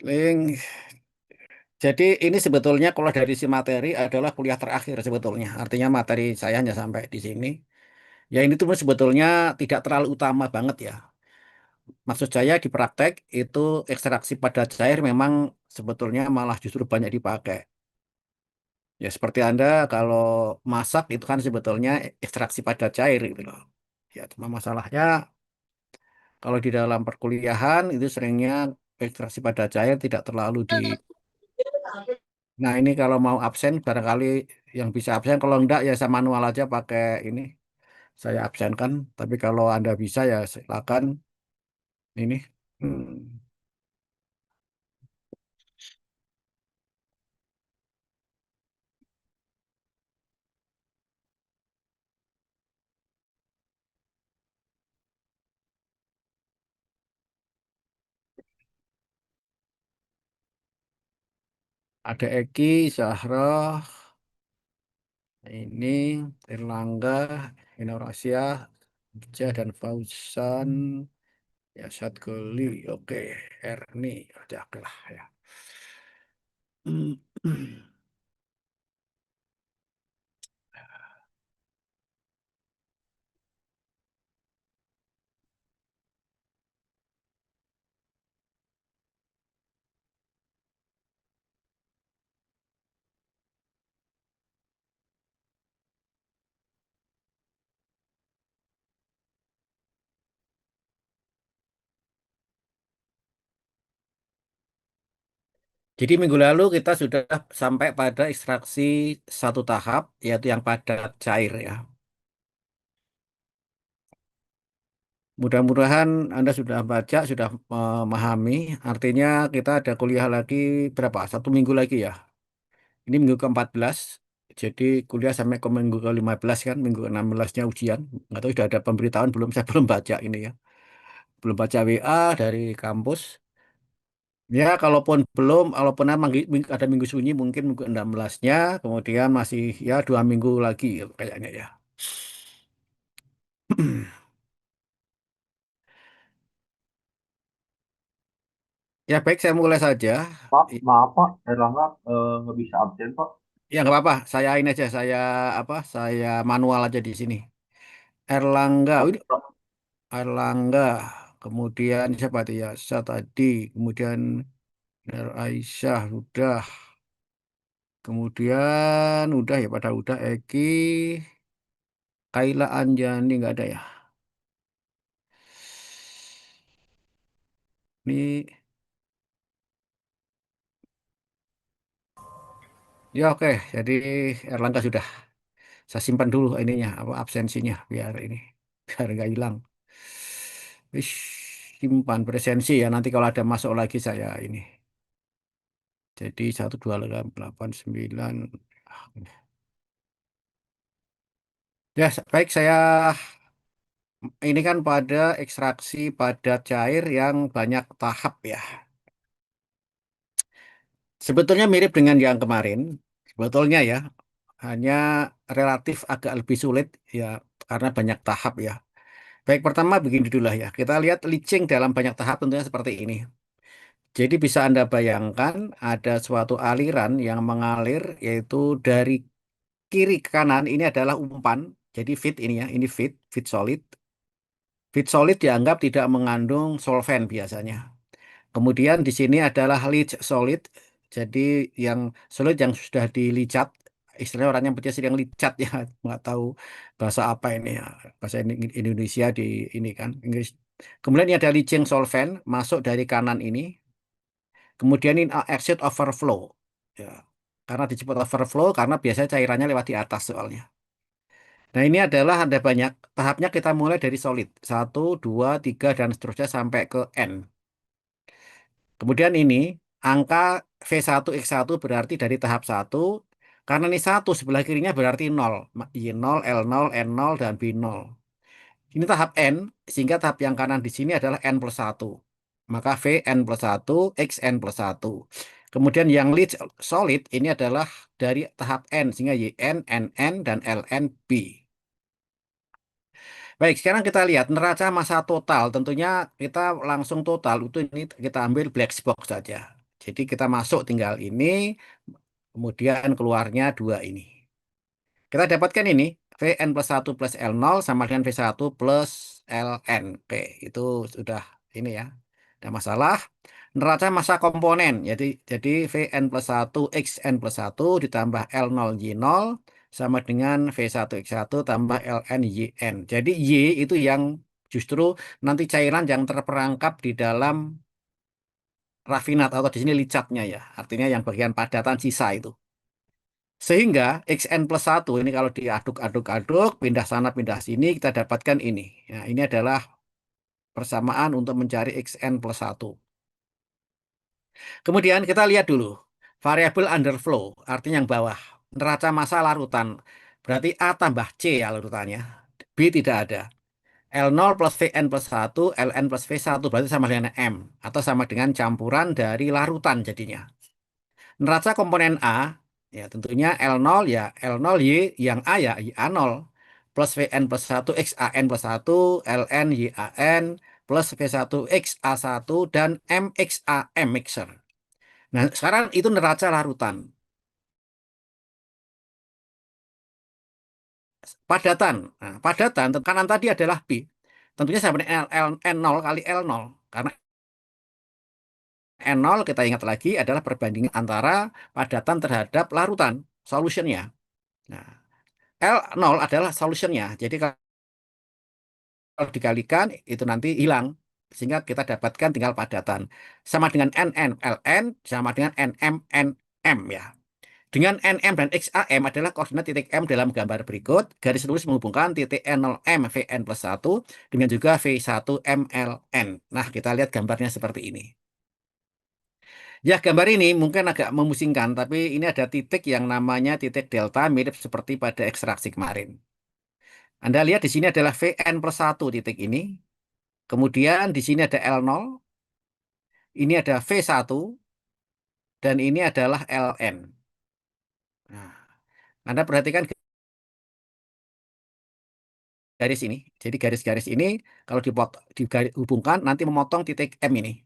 Link. Jadi ini sebetulnya kalau dari si materi adalah kuliah terakhir sebetulnya. Artinya materi saya hanya sampai di sini. Ya ini tuh sebetulnya tidak terlalu utama banget ya. Maksud saya di praktek itu ekstraksi padat cair memang sebetulnya malah justru banyak dipakai. Ya seperti Anda kalau masak itu kan sebetulnya ekstraksi padat cair gitu loh. Ya cuma masalahnya kalau di dalam perkuliahan itu seringnya ekstraksi padat cair tidak terlalu di. Nah ini kalau mau absen barangkali yang bisa absen, kalau enggak ya saya manual aja pakai ini, saya absenkan. Tapi kalau Anda bisa ya silakan ini. Hmm, ada Eki, Zahra, ini Erlangga, Indonesia, Bija dan Fauzan, ya Satgoli, oke, Erni, ada lah ya. Jadi minggu lalu kita sudah sampai pada ekstraksi satu tahap, yaitu yang padat cair ya. Mudah-mudahan Anda sudah baca, sudah memahami. Artinya kita ada kuliah lagi berapa? 1 minggu lagi ya. Ini minggu ke-14. Jadi kuliah sampai ke minggu ke-15 kan, minggu ke-16-nya ujian. Nggak tahu sudah ada pemberitahuan belum, saya belum baca ini ya. Belum baca WA dari kampus. Ya, kalaupun belum, kalaupun emang ada minggu sunyi, mungkin minggu 16-nya, kemudian masih ya 2 minggu lagi kayaknya ya. Ya baik, saya mulai saja. Pak, I- maaf Pak, Erlangga nggak bisa absen Pak. Ya nggak apa-apa, saya ini aja, saya apa, saya manual aja di sini. Erlangga, oh, ini Oke Pak. Erlangga, kemudian siapa tadi ya? Saya tadi, kemudian Aisyah udah, kemudian udah ya pada udah Eki, Kaila Anjani nggak ada ya. Ini ya oke, jadi Erlangga sudah saya simpan dulu ininya apa absensinya biar ini biar nggak hilang. Ish, simpan presensi ya nanti kalau ada masuk lagi saya ini. Jadi 1289. Ya, baik saya ini kan pada ekstraksi padat cair yang banyak tahap ya. Sebetulnya mirip dengan yang kemarin, sebetulnya ya, hanya relatif agak lebih sulit ya karena banyak tahap ya. Baik, pertama begini dulu lah ya. Kita lihat leaching dalam banyak tahap tentunya seperti ini. Jadi bisa Anda bayangkan ada suatu aliran yang mengalir yaitu dari kiri ke kanan ini adalah umpan. Jadi feed ini ya, ini feed solid. Feed solid dianggap tidak mengandung solvent biasanya. Kemudian di sini adalah leach solid. Jadi yang solid yang sudah dilicat, istilahnya orang yang percaya sedang licat ya, nggak tahu bahasa apa ini ya, bahasa Indonesia di ini kan Inggris. Kemudian ini ada leaching solvent masuk dari kanan ini. Kemudian ini exit overflow. Ya. Karena disebut overflow karena biasanya cairannya lewat di atas soalnya. Nah ini adalah ada banyak tahapnya kita mulai dari solid. Satu, dua, tiga, dan seterusnya sampai ke N. Kemudian ini angka V1X1 berarti dari tahap satu. Karena ini satu sebelah kirinya berarti nol. Y0, L0, N0, dan B0. Ini tahap N, sehingga tahap yang kanan di sini adalah N plus satu. Maka V N plus satu, X N plus satu. Kemudian yang lead solid ini adalah dari tahap N, sehingga Y N, N N, dan L N B. Baik, sekarang kita lihat neraca massa total. Tentunya kita langsung total itu ini kita ambil black box saja. Jadi kita masuk tinggal ini, kemudian keluarnya dua ini. Kita dapatkan ini Vn plus satu plus L0 sama dengan V1 plus Ln. Oke, itu sudah ini ya. Ada masalah. Neraca massa komponen. Jadi Vn plus satu Xn plus satu ditambah L0 Y0 sama dengan V1 X1 tambah Ln Yn. Jadi Y itu yang justru nanti cairan yang terperangkap di dalam rafinat atau di sini licatnya ya. Artinya yang bagian padatan sisa itu. Sehingga Xn plus satu ini kalau diaduk-aduk-aduk, pindah sana pindah sini, kita dapatkan ini. Nah, ini adalah persamaan untuk mencari Xn plus satu. Kemudian kita lihat dulu variabel underflow, artinya yang bawah. Neraca massa larutan. Berarti A tambah C ya larutannya. B tidak ada. L0 plus Vn plus satu Ln plus V1 berarti sama dengan M. Atau sama dengan campuran dari larutan jadinya. Neraca komponen A, ya tentunya L0 ya L0 Y, yang A ya YA0 plus Vn plus satu XAN plus satu Ln YAN plus V1 XA1 dan MXAM mixer. Nah, sekarang itu neraca larutan. Padatan. Nah, padatan, kanan tadi adalah B. Tentunya sama dengan N0 kali L0. Karena N0 kita ingat lagi adalah perbandingan antara padatan terhadap larutan, solutionnya. Nah, L0 adalah solutionnya. Jadi kalau dikalikan itu nanti hilang. Sehingga kita dapatkan tinggal padatan. Sama dengan NN, LN, sama dengan NM, NM ya. Dengan NM dan XAM adalah koordinat titik M dalam gambar berikut. Garis lurus menghubungkan titik N0M Vn plus satu dengan juga V1 MLN. Nah, kita lihat gambarnya seperti ini. Ya, gambar ini mungkin agak memusingkan, tapi ini ada titik yang namanya titik delta mirip seperti pada ekstraksi kemarin. Anda lihat di sini adalah Vn plus satu titik ini. Kemudian di sini ada L0, ini ada V1, dan ini adalah Ln. Nah, Anda perhatikan garis ini. Jadi garis-garis ini kalau dihubungkan nanti memotong titik M ini.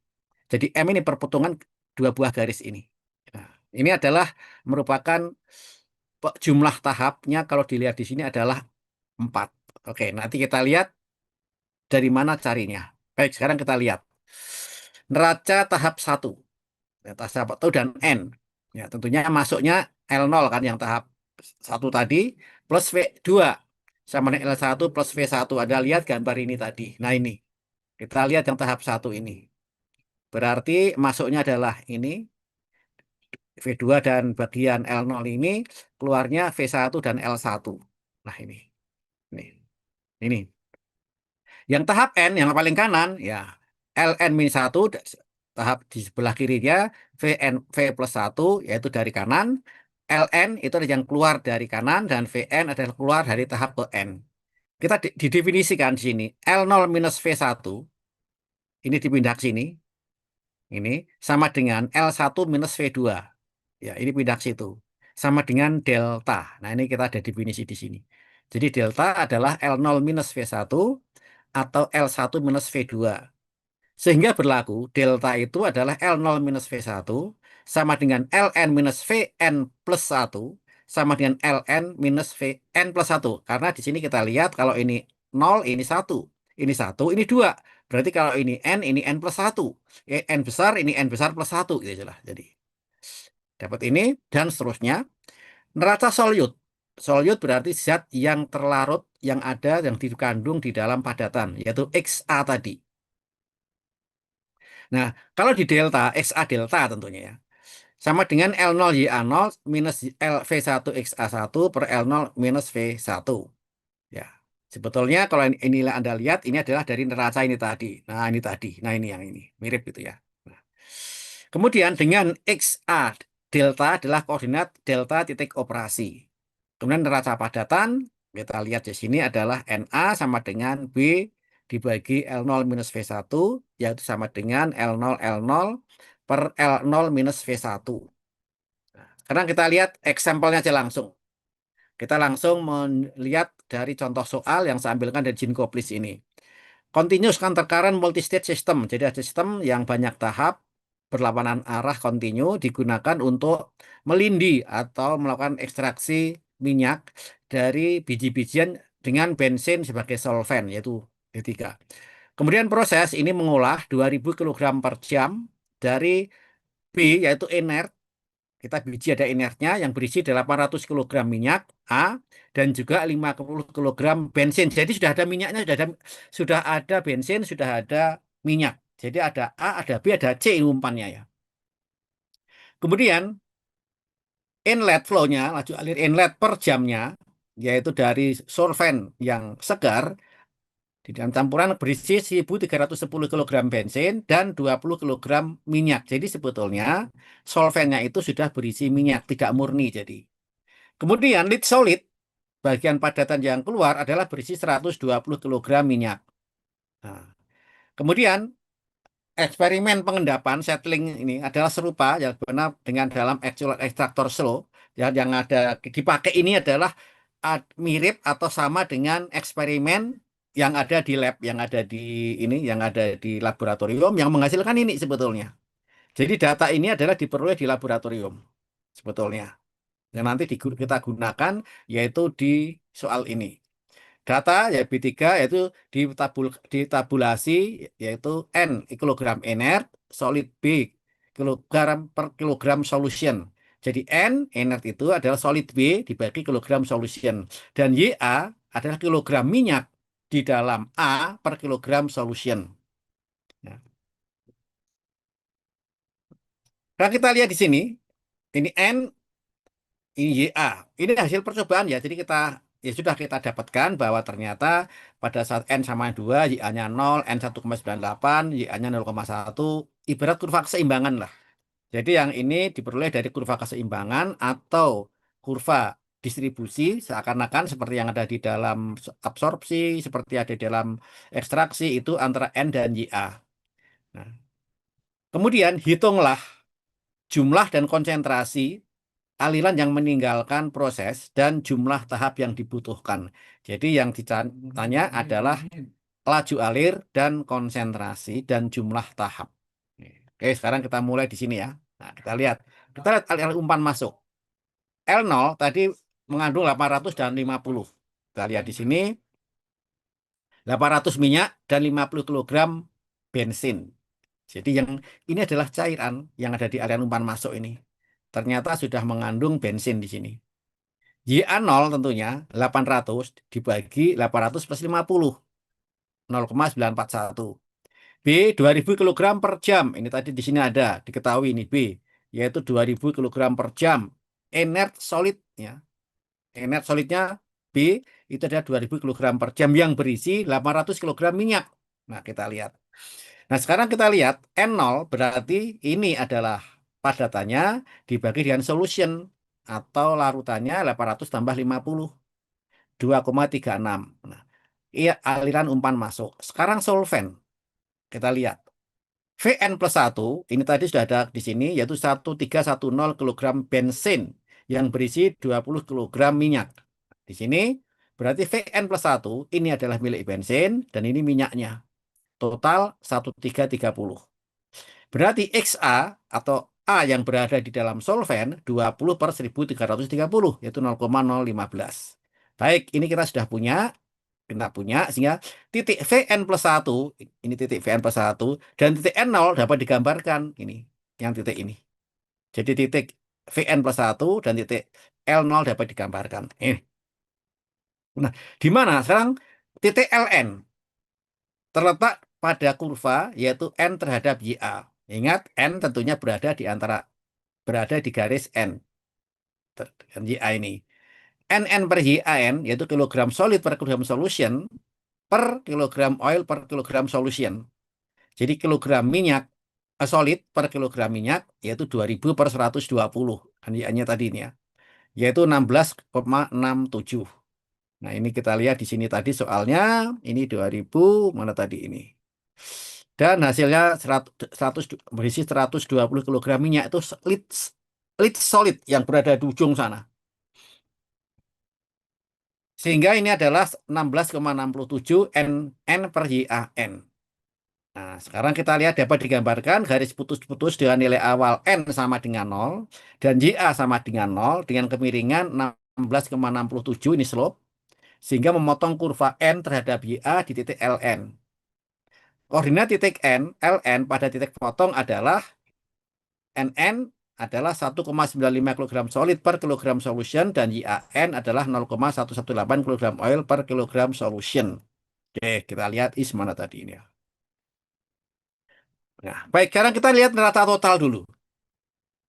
Jadi M ini perpotongan dua buah garis ini. Nah, ini adalah merupakan jumlah tahapnya kalau dilihat di sini adalah 4. Oke, nanti kita lihat dari mana carinya. Baik, sekarang kita lihat. Neraca tahap satu, ya, tahap satu dan N. Ya, tentunya masuknya L0 kan yang tahap satu tadi plus V2 sama dengan L1 plus V1. Ada lihat gambar ini tadi. Nah, ini. Kita lihat yang tahap satu ini. Berarti masuknya adalah ini V2 dan bagian L0 ini keluarnya V1 dan L1. Nah, ini. Ini. Ini. Yang tahap N yang paling kanan ya Ln min 1 tahap di sebelah kirinya Vn V plus 1 yaitu dari kanan. Ln itu ada yang keluar dari kanan dan Vn adalah keluar dari tahap ke N. Kita didefinisikan di sini L0 minus V1 ini dipindah ke sini. Ini sama dengan L1 minus V2. Ya, ini pindah ke situ. Sama dengan delta. Nah, ini kita ada definisi di sini. Jadi delta adalah L0 minus V1 atau L1 minus V2. Sehingga berlaku delta itu adalah L0 minus V1 sama dengan Ln minus Vn plus satu sama dengan Ln minus Vn plus satu. Karena di sini kita lihat kalau ini 0, ini satu. Ini satu, ini 2. Berarti kalau ini N plus satu. N besar, ini N besar plus satu. Gitu lah. Jadi dapat ini dan seterusnya. Neraca solut. Solut berarti zat yang terlarut yang ada yang dikandung di dalam padatan yaitu XA tadi. Nah, kalau di delta, XA delta tentunya ya. Sama dengan L0 YA0 minus V1 XA1 per L0 minus V1. Ya. Sebetulnya kalau inilah Anda lihat, ini adalah dari neraca ini tadi. Nah, ini tadi. Nah, ini yang ini. Mirip gitu ya. Nah, kemudian dengan XA delta adalah koordinat delta titik operasi. Kemudian neraca padatan, kita lihat di sini adalah NA sama dengan B dibagi L0 minus V1, yaitu sama dengan L0 L0 per L0 minus V1. Nah, sekarang kita lihat example-nya aja langsung. Kita langsung melihat dari contoh soal yang saya ambilkan dari Ginkgo-Bliss ini. Continuous counter current multi-stage system. Jadi ada sistem yang banyak tahap berlawanan arah kontinu digunakan untuk melindi atau melakukan ekstraksi minyak dari biji-bijian dengan bensin sebagai solvent, yaitu B3. Kemudian proses ini mengolah 2000 kilogram per jam dari B, yaitu inert. Kita biji ada inertnya yang berisi 800 kilogram minyak A dan juga 50 kilogram bensin. Jadi sudah ada minyaknya, sudah ada bensin, sudah ada minyak. Jadi ada A, ada B, ada C ini umpannya ya. Kemudian inlet flow-nya, laju alir inlet per jamnya, yaitu dari solvent yang segar, di dalam campuran berisi 1310 kilogram bensin dan 20 kilogram minyak. Jadi sebetulnya solventnya itu sudah berisi minyak, tidak murni jadi. Kemudian lead solid, bagian padatan yang keluar adalah berisi 120 kilogram minyak. Nah, kemudian eksperimen pengendapan settling ini adalah serupa ya benar dengan dalam actual extractor slow. Ya, yang ada dipakai ini adalah mirip atau sama dengan eksperimen yang ada di lab, yang ada di ini, yang ada di laboratorium yang menghasilkan ini sebetulnya. Jadi data ini adalah diperoleh di laboratorium sebetulnya. Yang nanti kita gunakan yaitu di soal ini. Data ya B3 yaitu ditabulasi yaitu N kilogram inert, solid B kilogram per kilogram solution. Jadi N inert itu adalah solid B dibagi kilogram solution dan YA adalah kilogram minyak di dalam A per kilogram solution. Nah, kalau kita lihat di sini, ini N, ini YA. Ini hasil percobaan ya. Jadi ya sudah kita dapatkan bahwa ternyata pada saat N sama 2, YA-nya 0, N 1,98, YA-nya 0,1, ibarat kurva keseimbangan lah. Jadi yang ini diperoleh dari kurva keseimbangan atau kurva distribusi seakan-akan seperti yang ada di dalam absorpsi, seperti ada di dalam ekstraksi itu antara N dan YA. Nah, kemudian hitunglah jumlah dan konsentrasi aliran yang meninggalkan proses dan jumlah tahap yang dibutuhkan. Jadi yang ditanya adalah laju alir dan konsentrasi dan jumlah tahap. Oke, sekarang kita mulai di sini ya. Nah, kita lihat aliran umpan masuk. L0 tadi mengandung 800 dan 50. Kita lihat di sini 800 minyak dan 50 kilogram bensin. Jadi yang ini adalah cairan yang ada di aliran umpan masuk ini. Ternyata sudah mengandung bensin di sini. YA0 tentunya 800 dibagi 800 plus 50, 0,941. B 2000 kilogram per jam. Ini tadi di sini ada, diketahui ini B, yaitu 2000 kilogram per jam. Inert solid ya. Inert solidnya B itu ada 2000 kilogram per jam yang berisi 800 kilogram minyak. Nah, kita lihat. Nah, sekarang kita lihat N0 berarti ini adalah padatannya dibagi dengan solution atau larutannya 800 tambah 50, 2,36. Nah, iya aliran umpan masuk. Sekarang solvent. Kita lihat. Vn plus 1, ini tadi sudah ada di sini, yaitu 1310 kilogram bensin yang berisi 20 kilogram minyak. Di sini berarti Vn plus 1 ini adalah milik bensin dan ini minyaknya. Total 1330. Berarti XA atau A yang berada di dalam solvent 20 per 1330 yaitu 0,015. Baik, ini kita punya sehingga titik Vn plus 1 ini titik Vn plus 1 dan titik N0 dapat digambarkan ini yang titik ini. Jadi titik Vn plus 1 dan titik L0 dapat digambarkan. Ini. Nah, di mana sekarang titik Ln terletak pada kurva yaitu N terhadap YA. Ingat, N tentunya berada di garis N. YA ini. NN per YAN yaitu kilogram solid per kilogram solution per kilogram oil per kilogram solution. Jadi kilogram minyak solid per kilogram minyak yaitu 2000 per 120. Kan YA-nya tadi ini ya. Yaitu 16,67. Nah, ini kita lihat di sini tadi soalnya ini 2000 mana tadi ini. Dan hasilnya 100 berisi 120 kilogram minyak itu lead solid yang berada di ujung sana. Sehingga ini adalah 16,67 N per YAN. Nah, sekarang kita lihat dapat digambarkan garis putus-putus dengan nilai awal N sama dengan 0 dan YA sama dengan 0 dengan kemiringan 16,67 ini slope sehingga memotong kurva N terhadap YA di titik LN. Koordinat titik LN pada titik potong adalah NN adalah 1,95 kg solid per kilogram solution dan YAN adalah 0,118 kg oil per kilogram solution. Oke, kita lihat is mana tadi ini ya. Nah, baik, sekarang kita lihat neraca total dulu.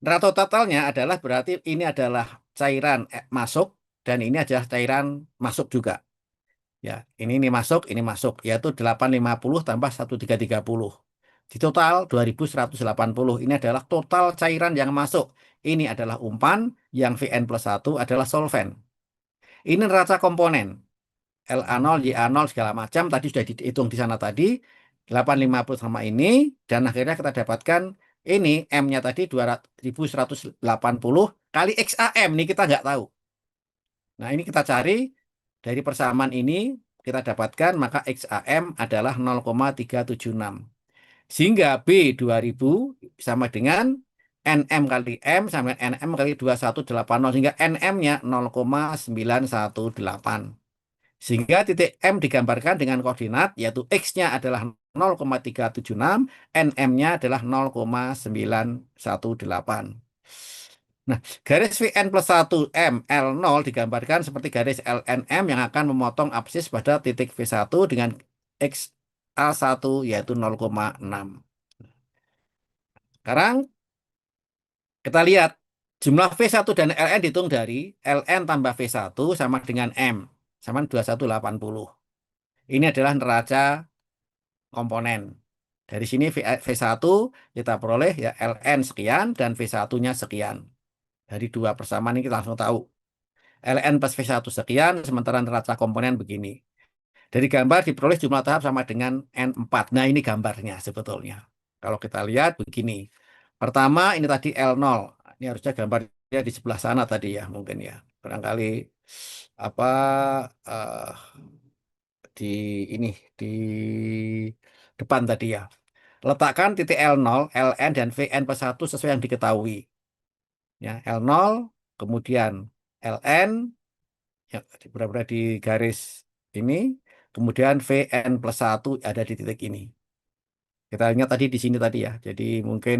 Neraca totalnya adalah berarti ini adalah cairan masuk dan ini adalah cairan masuk juga. Ya, ini ini masuk, yaitu 850 tambah 1330. Di total 2180. Ini adalah total cairan yang masuk. Ini adalah umpan, yang Vn plus 1 adalah solvent. Ini neraca komponen. La0, Ya0 segala macam tadi sudah dihitung di sana tadi 850 sama ini dan akhirnya kita dapatkan ini M-nya tadi 2180 kali XAM ini kita nggak tahu. Nah, ini kita cari dari persamaan ini kita dapatkan maka XAM adalah 0,376. Sehingga B 2000 sama dengan NM kali M sama dengan NM kali 2180 sehingga NM-nya 0,918. Sehingga titik M digambarkan dengan koordinat yaitu X-nya adalah 0,376, NM-nya adalah 0,918. Nah, garis Vn plus 1 M L0 digambarkan seperti garis LNM yang akan memotong absis pada titik V1 dengan X A1 yaitu 0,6. Sekarang kita lihat jumlah V1 dan LN dihitung dari LN tambah V1 sama dengan M sama 2180. Ini adalah neraca komponen. Dari sini V1 kita peroleh ya LN sekian dan V1-nya sekian. Dari dua persamaan ini kita langsung tahu. LN plus V1 sekian, sementara neraca komponen begini. Dari gambar diperoleh jumlah tahap sama dengan N4. Nah, ini gambarnya sebetulnya. Kalau kita lihat begini. Pertama, ini tadi L0. Ini harusnya gambarnya di sebelah sana tadi ya, mungkin ya. Barangkali apa eh, di ini di depan tadi ya. Letakkan titik L0, LN, dan VN plus 1 sesuai yang diketahui. Ya, L0, kemudian LN, ya, berada di garis ini, kemudian Vn plus 1 ada di titik ini. Kita ingat tadi di sini tadi ya. Jadi mungkin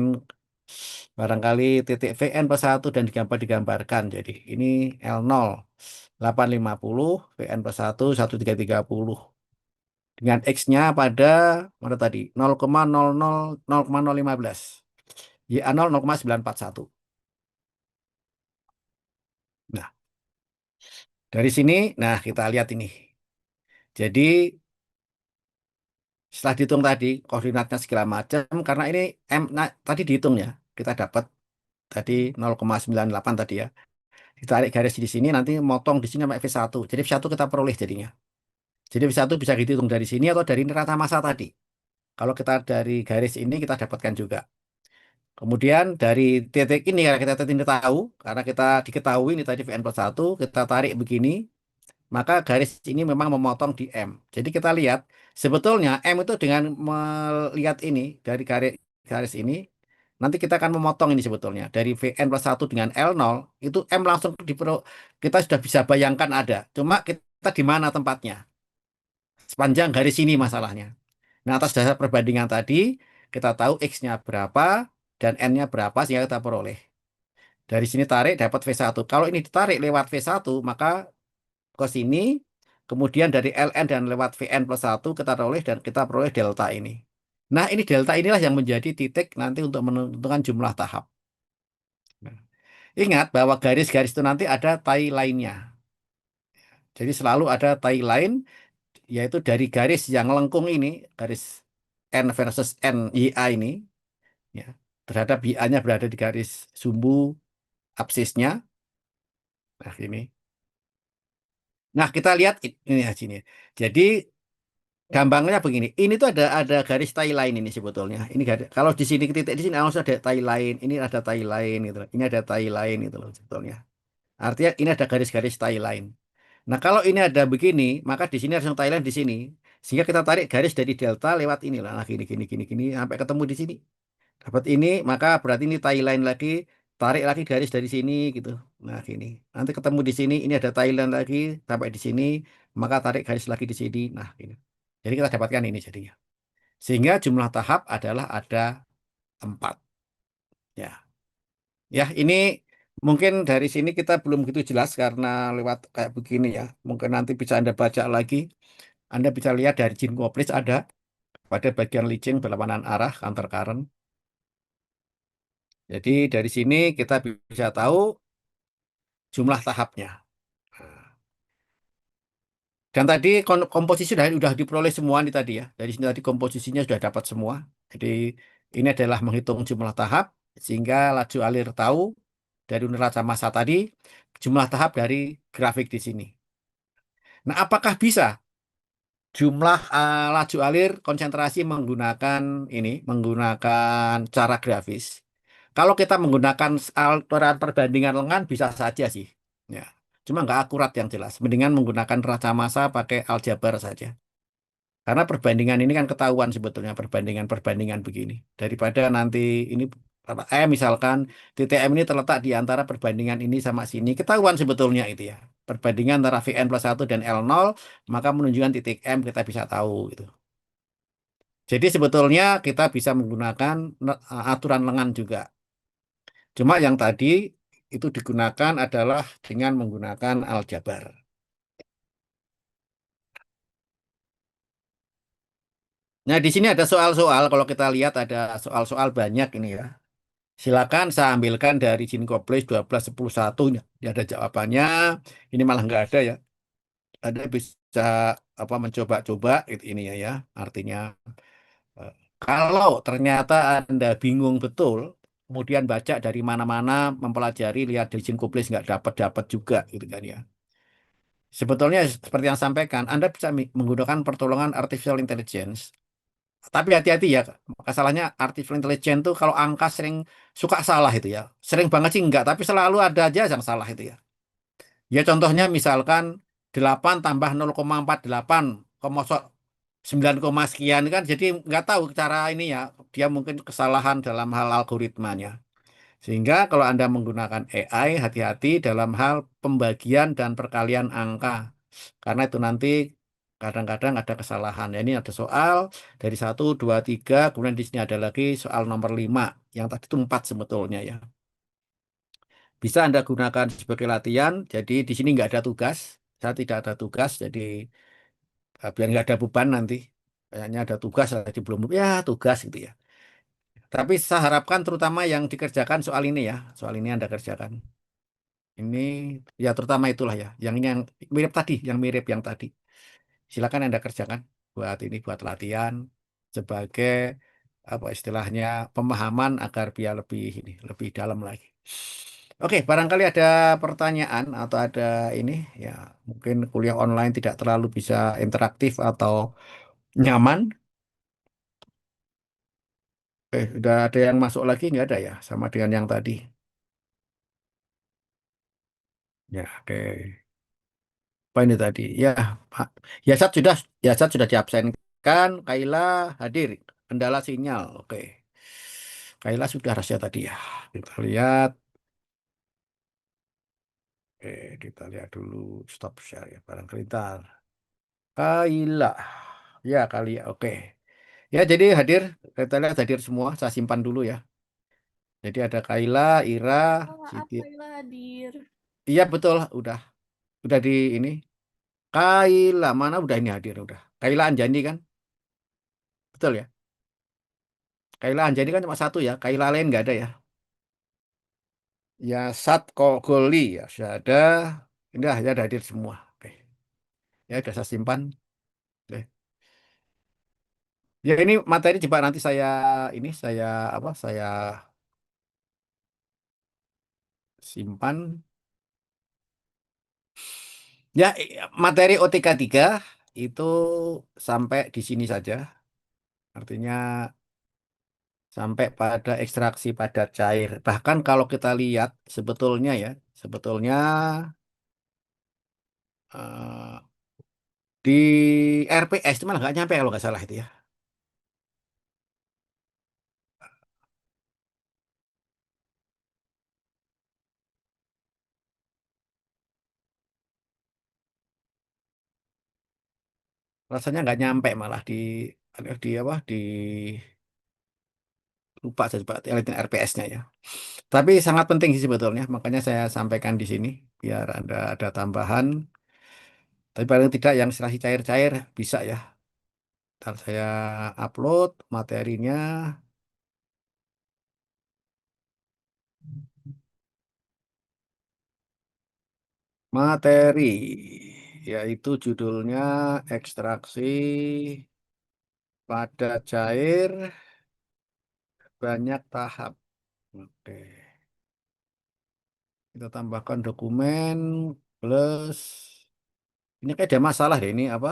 barangkali titik Vn plus 1 dan digambarkan. Jadi ini L0 850, Vn plus 1 1330. Dengan X-nya pada mana tadi? 0,015. Ya0 0,941. Nah, dari sini, nah kita lihat ini. Jadi setelah dihitung tadi koordinatnya segala macam karena ini M nah, tadi dihitung ya. Kita dapat tadi 0,98 tadi ya. Ditarik garis di sini nanti motong di sini sampai V1. Jadi V1 kita peroleh jadinya. Jadi V1 bisa dihitung dari sini atau dari neraca massa tadi. Kalau kita dari garis ini kita dapatkan juga. Kemudian dari titik ini karena kita tidak tahu, karena kita diketahui ini tadi Vn plus 1, kita tarik begini, maka garis ini memang memotong di M. Jadi kita lihat sebetulnya M itu dengan melihat ini dari garis garis ini nanti kita akan memotong ini sebetulnya dari Vn plus 1 dengan L0 itu M langsung kita sudah bisa bayangkan ada. Cuma kita di mana tempatnya? Sepanjang garis ini masalahnya. Nah, atas dasar perbandingan tadi kita tahu X-nya berapa dan N-nya berapa sehingga kita peroleh. Dari sini tarik dapat V1. Kalau ini ditarik lewat V1 maka ke sini, kemudian dari LN dan lewat VN plus 1 kita peroleh dan kita peroleh delta ini. Nah, ini delta inilah yang menjadi titik nanti untuk menentukan jumlah tahap. Nah, ingat bahwa garis-garis itu nanti ada tie line-nya. Jadi selalu ada tie line, yaitu dari garis yang lengkung ini, garis N versus N YA ini, ya, terhadap YA-nya berada di garis sumbu absisnya. Nah, ini. Nah, kita lihat ini ya sini. Jadi gampangnya begini, ini tuh ada garis tie line ini sebetulnya. Ini garis, kalau di sini titik di sini harus ada tie line, ini ada tie line gitu loh. Ini ada tie line gitu loh sebetulnya. Artinya ini ada garis-garis tie line. Nah, kalau ini ada begini, maka di sini harus yang Thailand di sini. Sehingga kita tarik garis dari delta lewat inilah. Nah, gini, gini, gini, gini, sampai ketemu di sini. Dapat ini, maka berarti ini Thailand lagi. Tarik lagi garis dari sini, gitu. Nah, gini. Nanti ketemu di sini, ini ada Thailand lagi, sampai di sini, maka tarik garis lagi di sini. Nah, ini. Jadi kita dapatkan ini jadinya. Sehingga jumlah tahap adalah ada 4. Ya, ya ini mungkin dari sini kita belum begitu jelas karena lewat kayak begini ya. Mungkin nanti bisa Anda baca lagi. Anda bisa lihat dari Jin Koplis ada pada bagian licin berlawanan arah counter current. Jadi dari sini kita bisa tahu jumlah tahapnya. Nah, dan tadi komposisi sudah diperoleh semua nih tadi ya. Dari sini tadi komposisinya sudah dapat semua. Jadi ini adalah menghitung jumlah tahap sehingga laju alir tahu dari neraca massa tadi jumlah tahap dari grafik di sini. Nah, apakah bisa jumlah laju alir konsentrasi menggunakan menggunakan cara grafis? Kalau kita menggunakan aturan perbandingan lengan bisa saja sih. Ya. Cuma nggak akurat yang jelas. Mendingan menggunakan neraca massa pakai aljabar saja. Karena perbandingan ini kan ketahuan sebetulnya perbandingan-perbandingan begini. Daripada nanti ini misalkan titik M ini terletak di antara perbandingan ini sama sini. Ketahuan sebetulnya itu ya. Perbandingan antara Vn plus 1 dan L0 maka menunjukkan titik M kita bisa tahu gitu. Jadi sebetulnya kita bisa menggunakan aturan lengan juga. Cuma yang tadi itu digunakan adalah dengan menggunakan aljabar. Nah, di sini ada soal-soal. Kalau kita lihat ada soal-soal banyak ini ya. Silakan saya ambilkan dari Ginkoplace 12 10 1. Ini ada jawabannya. Ini malah nggak ada ya. Ada bisa apa mencoba-coba itu ini ya, ya. Artinya eh, kalau ternyata Anda bingung betul, kemudian baca dari mana-mana, mempelajari, lihat dari Ginkoplace nggak dapat-dapat juga gitu kan ya. Sebetulnya seperti yang sampaikan, Anda bisa menggunakan pertolongan artificial intelligence. Tapi hati-hati ya, masalahnya artificial intelligence tuh kalau angka sering suka salah itu ya. Sering banget sih enggak, tapi selalu ada aja yang salah itu ya. Ya contohnya misalkan 8 tambah 0,48, 9, sekian kan jadi nggak tahu cara ini ya. Dia mungkin kesalahan dalam hal algoritmanya. Sehingga kalau Anda menggunakan AI, hati-hati dalam hal pembagian dan perkalian angka. Karena itu nanti kadang-kadang ada kesalahan. Ya, ini ada soal dari 1, 2, 3, kemudian di sini ada lagi soal nomor 5. Yang tadi itu 4 sebetulnya ya. Bisa Anda gunakan sebagai latihan. Jadi di sini nggak ada tugas. Saya tidak ada tugas, jadi biar nggak ada beban nanti. Kayaknya ada tugas, tadi belum. Ya, tugas gitu ya. Tapi saya harapkan terutama yang dikerjakan soal ini ya. Soal ini Anda kerjakan. Ini ya terutama itulah ya. Yang ini yang mirip tadi, yang mirip yang tadi. Silakan Anda kerjakan buat ini buat latihan sebagai apa istilahnya pemahaman agar biar lebih ini lebih dalam lagi. Oke, barangkali ada pertanyaan atau ada ini ya mungkin kuliah online tidak terlalu bisa interaktif atau nyaman. Udah ada yang masuk lagi nggak ada ya sama dengan yang tadi. Ya, oke. Apa ini tadi? Ya, Pak. Yasat sudah diabsenkan. Kaila hadir. Kendala sinyal. Oke. Kaila sudah rahasia tadi ya. Kita lihat. Oke, kita lihat dulu. Stop share ya. Barangkali ntar. Kaila. Ya, kali ya. Oke. Ya, jadi hadir. Kita lihat hadir semua. Saya simpan dulu ya. Jadi ada Kaila, Ira, Oh, maaf Siti. Kayla hadir. Iya, betul. Udah di ini. Kaila. Mana udah ini hadir. Udah. Kaila Anjani kan? Betul ya? Kaila Anjani kan cuma satu ya. Kaila lain nggak ada ya. Ya Satko Goli ya sudah ada. Udah ya ada hadir semua. Oke. Ya sudah saya simpan. Oke. Ya ini materi coba nanti saya apa saya simpan. Ya materi OTK 3 itu sampai di sini saja. Artinya sampai pada ekstraksi padat cair. Bahkan kalau kita lihat sebetulnya ya, sebetulnya Eh, di RPS itu malah nggak nyampe kalau nggak salah itu ya. Rasanya nggak nyampe malah di apa di lupa saya coba RPS-nya ya. Tapi sangat penting sih sebetulnya, makanya saya sampaikan di sini biar ada tambahan. Tapi paling tidak yang istilah cair-cair bisa ya. Ntar saya upload materinya, materi yaitu judulnya ekstraksi pada cair banyak tahap. Oke, kita tambahkan dokumen plus ini kayak ada masalah deh ini apa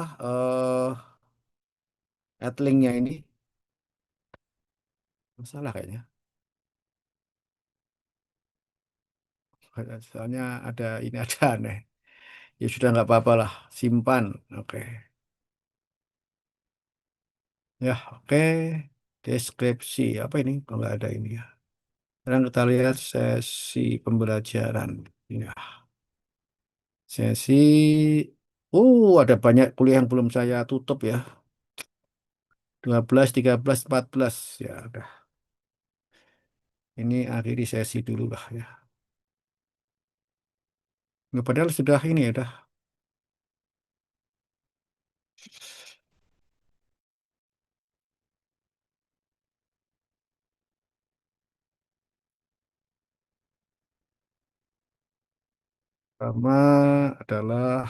linknya ini masalah kayaknya. Soalnya ada ini ada aneh. Ya sudah nggak apa-apa lah, simpan. Oke, ya oke. Deskripsi apa ini? Kalau nggak ada ini ya. Sekarang kita lihat sesi pembelajaran. Ya, sesi. Ada banyak kuliah yang belum saya tutup ya. 12, 13, 14. Ya, udah. Ini akhiri sesi dulu lah ya. Nggak, padahal sudah ini ya, udah. Pertama adalah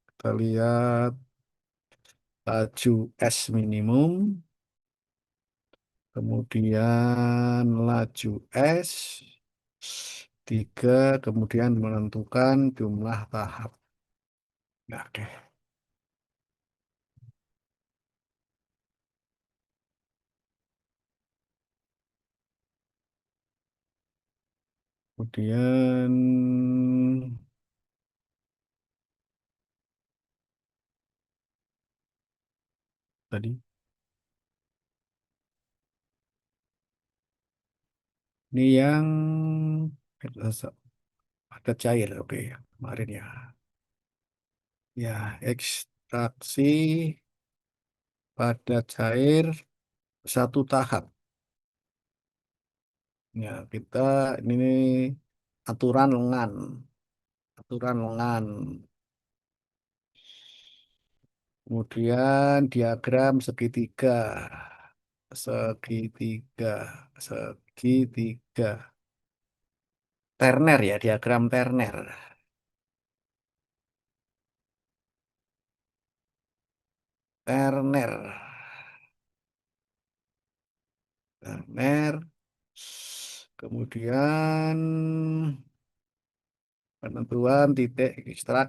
kita lihat laju S minimum, kemudian laju S, tiga, kemudian menentukan jumlah tahap. Nah, oke. Kemudian tadi ini yang ada cair, oke ya kemarin ya. Ya, ekstraksi pada cair satu tahap. Ya, kita ini aturan lengan, aturan lengan. Kemudian diagram segitiga, segitiga, segitiga. Terner ya, diagram Terner. Terner. Terner. Kemudian penentuan titik ekstrak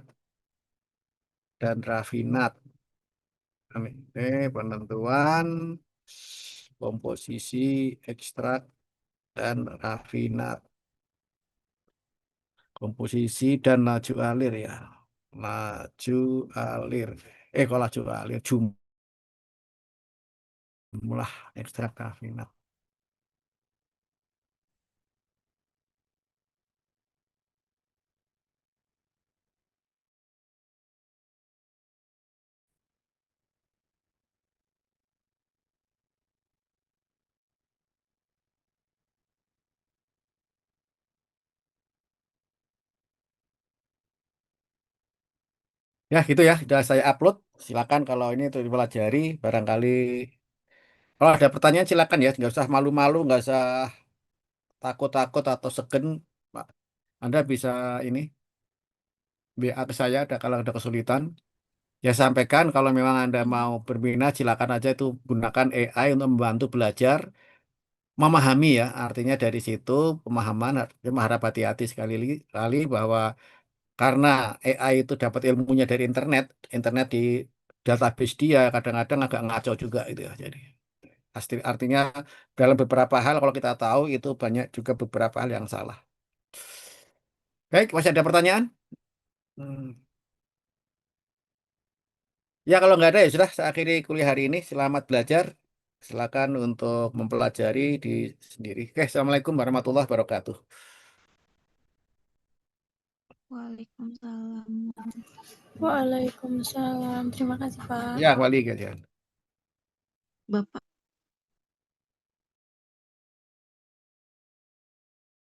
dan rafinat. Ini penentuan komposisi ekstrak dan rafinat. Komposisi dan laju alir ya. Laju alir. Kok laju alir? Jumlah ekstrak rafinat. Ya gitu ya, sudah saya upload. Silakan kalau ini untuk dipelajari. Barangkali kalau ada pertanyaan silakan ya, nggak usah malu-malu, nggak usah takut-takut atau segen. Pak. Anda bisa ini WA ke saya ada kalau ada kesulitan. Ya sampaikan kalau memang Anda mau berminat silakan aja itu gunakan AI untuk membantu belajar memahami ya. Artinya dari situ pemahaman cuma harap hati-hati sekali bahwa karena AI itu dapat ilmunya dari internet, internet di database dia kadang-kadang agak ngaco juga itu ya. Jadi artinya dalam beberapa hal kalau kita tahu itu banyak juga beberapa hal yang salah. Baik, masih ada pertanyaan? Hmm. Ya kalau nggak ada ya sudah, saya akhiri kuliah hari ini. Selamat belajar. Silakan untuk mempelajari di sendiri. Oke, Assalamualaikum warahmatullahi wabarakatuh. Waalaikumsalam. Waalaikumsalam. Terima kasih, Pak. Ya, kembali kalian. Bapak